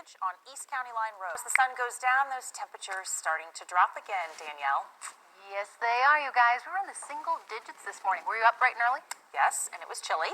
damage on East County Line Road. As the sun goes down, those temperatures starting to drop again, Danielle. Yes, they are, you guys. We were in the single digits this morning. Were you up bright and early? Yes, and it was chilly.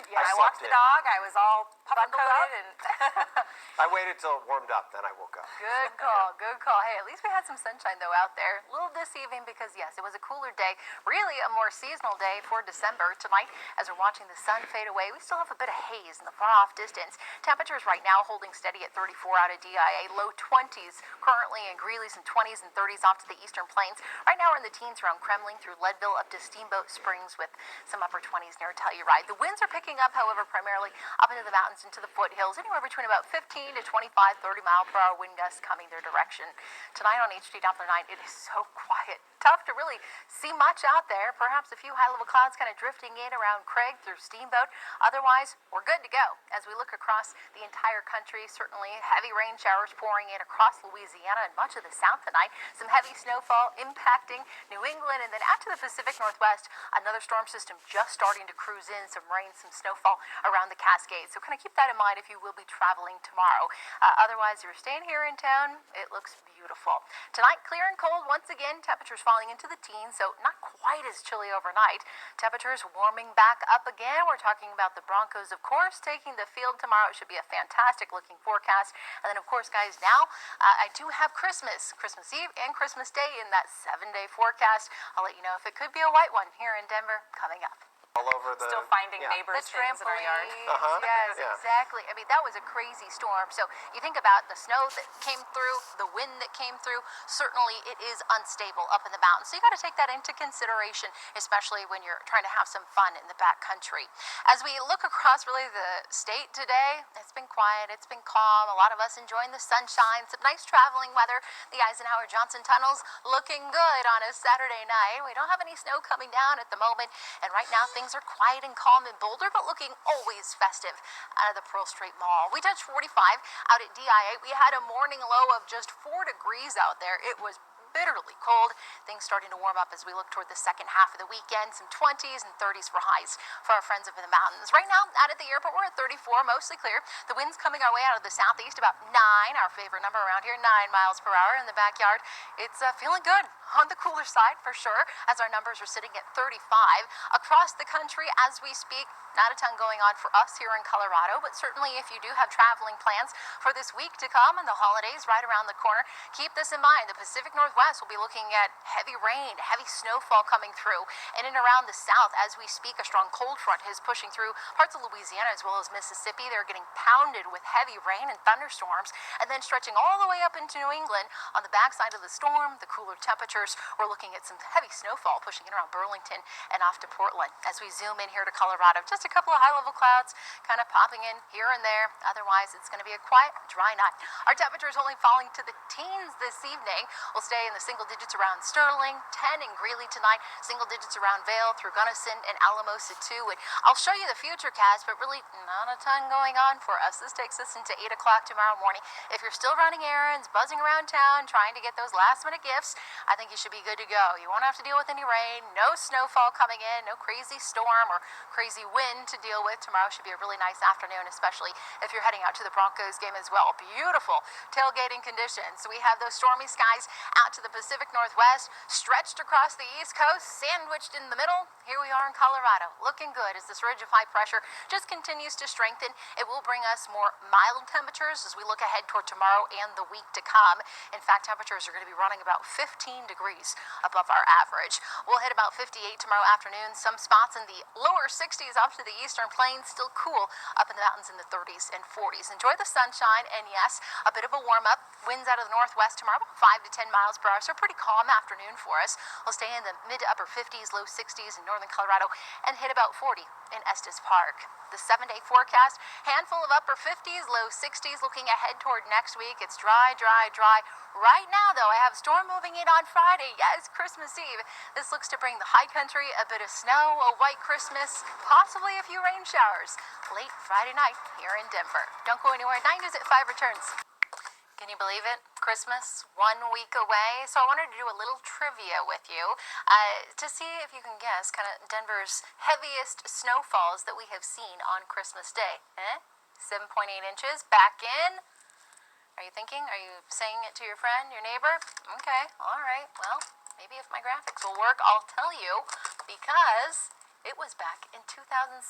Yeah, I walked the dog. I was all puffer-coated. And I waited till it warmed up, then I woke up. Good call, good call. Hey, at least we had some sunshine, though, out there. A little deceiving because, yes, it was a cooler day. Really a more seasonal day for December. Tonight, as we're watching the sun fade away, we still have a bit of haze in the far-off distance. Temperatures right now holding steady at 34 out of DIA. Low 20s currently in Greeley, some 20s and 30s off to the eastern plains. Right now we're in the teens around Kremling through Leadville up to Steamboat Springs with some upper 20s near Telluride. The winds are picking up, however, primarily up into the mountains, into the foothills, anywhere between about 15 to 25, 30-mile-per-hour wind gusts coming their direction. Tonight on HD Doppler 9, it is so quiet. Tough to really see much out there. Perhaps a few high-level clouds kind of drifting in around Craig through Steamboat. Otherwise, we're good to go. As we look across the entire country, certainly heavy rain showers pouring in across Louisiana and much of the south tonight. Some heavy snowfall impacting New England, and then out to the Pacific Northwest, another storm system just starting to cruise in. Some rain, some snowfall around the Cascades. So kind of keep that in mind if you will be traveling tomorrow. Otherwise, if you're staying here in town, it looks beautiful. Tonight, clear and cold once again. Temperatures falling into the teens, so not quite as chilly overnight. Temperatures warming back up again. We're talking about the Broncos, of course, taking the field tomorrow. It should be a fantastic looking forecast. And then, of course, guys, now I do have Christmas Eve and Christmas Day in that 7-day forecast. I'll let you know if it could be a white one here in Denver coming up. All over the... Still finding neighbors' things in our yard. Yes, exactly. I mean, that was a crazy storm. So you think about the snow that came through, the wind that came through. Certainly, it is unstable up in the mountains. So you got to take that into consideration, especially when you're trying to have some fun in the backcountry. As we look across really the state today, it's been quiet. It's been calm. A lot of us enjoying the sunshine. Some nice traveling weather. The Eisenhower Johnson tunnels looking good on a Saturday night. We don't have any snow coming down at the moment. And right now, things are quiet and calm in Boulder, but looking always festive out of the Pearl Street Mall. We touched 45 out at DIA. We had a morning low of just 4 degrees out there. It was bitterly cold. Things starting to warm up as we look toward the second half of the weekend. Some 20s and 30s for highs for our friends up in the mountains. Right now, out at the airport, we're at 34, mostly clear. The wind's coming our way out of the southeast, about 9, our favorite number around here, 9 miles per hour in the backyard. It's feeling good on the cooler side for sure, as our numbers are sitting at 35. Across the country as we speak, not a ton going on for us here in Colorado, but certainly if you do have traveling plans for this week to come and the holidays right around the corner, keep this in mind. The Pacific Northwest will be looking at heavy rain, heavy snowfall coming through. In and around the south as we speak, a strong cold front is pushing through parts of Louisiana as well as Mississippi. They're getting pounded with heavy rain and thunderstorms, and then stretching all the way up into New England. On the backside of the storm, the cooler temperatures, we're looking at some heavy snowfall pushing in around Burlington and off to Portland. As we zoom in here to Colorado, just a couple of high-level clouds kind of popping in here and there. Otherwise, it's going to be a quiet, dry night. Our temperatures only falling to the teens this evening. We'll stay in the single digits around Sterling, 10 in Greeley tonight, single digits around Vail, through Gunnison and Alamosa too. And I'll show you the futurecast, but really not a ton going on for us. This takes us into 8 o'clock tomorrow morning. If you're still running errands, buzzing around town, trying to get those last-minute gifts, I think you should be good to go. You won't have to deal with any rain, no snowfall coming in, no crazy storm or crazy wind to deal with. Tomorrow should be a really nice afternoon, especially if you're heading out to the Broncos game as well. Beautiful tailgating conditions. We have those stormy skies out to the Pacific Northwest, stretched across the East Coast, sandwiched in the middle. Here we are in Colorado, looking good as this ridge of high pressure just continues to strengthen. It will bring us more mild temperatures as we look ahead toward tomorrow and the week to come. In fact, temperatures are going to be running about 15 degrees above our average. We'll hit about 58 tomorrow afternoon. Some spots in the lower 60s off to the eastern plains, still cool up in the mountains in the 30s and 40s. Enjoy the sunshine, and yes, a bit of a warm-up. Winds out of the northwest tomorrow, about 5 to 10 miles per hour, so a pretty calm afternoon for us. We'll stay in the mid to upper 50s, low 60s in northern Colorado, and hit about 40 in Estes Park. The 7-day forecast, handful of upper 50s, low 60s. Looking ahead toward next week, it's dry, dry, dry. Right now, though, I have storm moving in on Friday. Yes, Christmas Eve. This looks to bring the high country a bit of snow, a white Christmas, possibly a few rain showers late Friday night here in Denver. Don't go anywhere. 9 News at 5 returns. Can you believe it? Christmas, 1 week away. So I wanted to do a little trivia with you to see if you can guess kind of Denver's heaviest snowfalls that we have seen on Christmas Day. 7.8 inches back in Are you thinking? Are you saying it to your friend, your neighbor? Okay, all right. Well, maybe if my graphics will work, I'll tell you, because it was back in 2007.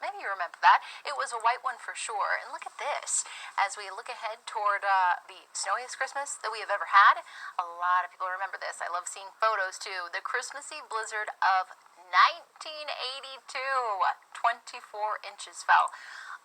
Maybe you remember that. It was a white one for sure. And look at this. As we look ahead toward the snowiest Christmas that we have ever had, a lot of people remember this. I love seeing photos too. The Christmassy blizzard of 1982. 24 inches fell.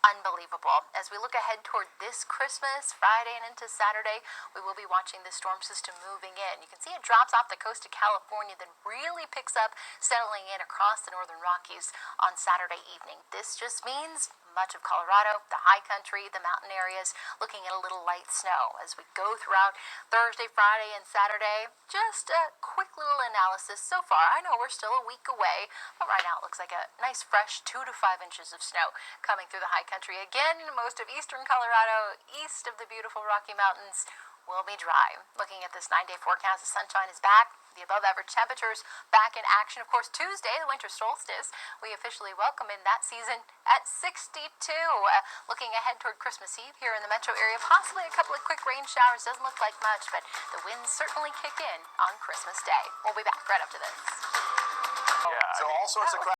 Unbelievable. As we look ahead toward this Christmas, Friday and into Saturday, we will be watching the storm system moving in. You can see it drops off the coast of California, then really picks up, settling in across the northern Rockies on Saturday evening. This just means much of Colorado, the high country, the mountain areas, looking at a little light snow. As we go throughout Thursday, Friday, and Saturday, just a quick little analysis so far. I know we're still a week away, but right now it looks like a nice fresh 2 to 5 inches of snow coming through the high country. Again, most of eastern Colorado, east of the beautiful Rocky Mountains, will be dry. Looking at this 9-day forecast, the sunshine is back. The above average temperatures back in action. Of course, Tuesday, the winter solstice, we officially welcome in that season at 62. Looking ahead toward Christmas Eve here in the metro area, possibly a couple of quick rain showers. Doesn't look like much, but the winds certainly kick in on Christmas Day. We'll be back right after this. So all sorts of